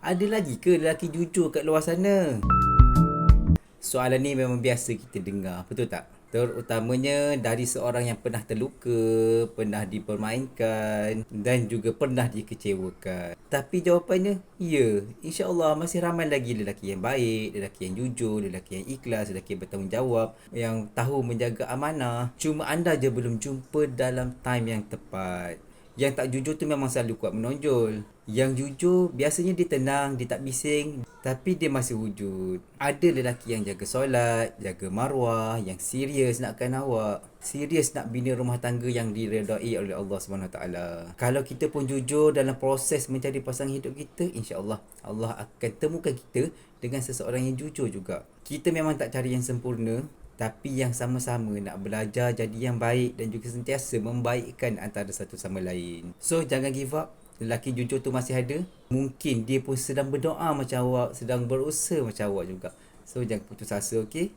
Ada lagi ke lelaki jujur kat luar sana? Soalan ni memang biasa kita dengar, betul tak? Terutamanya dari seorang yang pernah terluka, pernah dipermainkan dan juga pernah dikecewakan. Tapi jawapannya, ya, insya-Allah masih ramai lagi lelaki yang baik, lelaki yang jujur, lelaki yang ikhlas, lelaki yang bertanggungjawab, yang tahu menjaga amanah. Cuma anda je belum jumpa dalam time yang tepat. Yang tak jujur tu memang selalu kuat menonjol. Yang jujur biasanya dia tenang, dia tak bising, tapi dia masih wujud. Ada lelaki yang jaga solat, jaga maruah, yang serius nakkan awak, serius nak bina rumah tangga yang diredai oleh Allah SWT. Kalau kita pun jujur dalam proses mencari pasangan hidup kita, insya-Allah Allah akan temukan kita dengan seseorang yang jujur juga. Kita memang tak cari yang sempurna, tapi yang sama-sama nak belajar jadi yang baik dan juga sentiasa membaikkan antara satu sama lain. So jangan give up. Lelaki jujur tu masih ada. Mungkin dia pun sedang berdoa macam awak, sedang berusaha macam awak juga. So jangan putus asa, okey?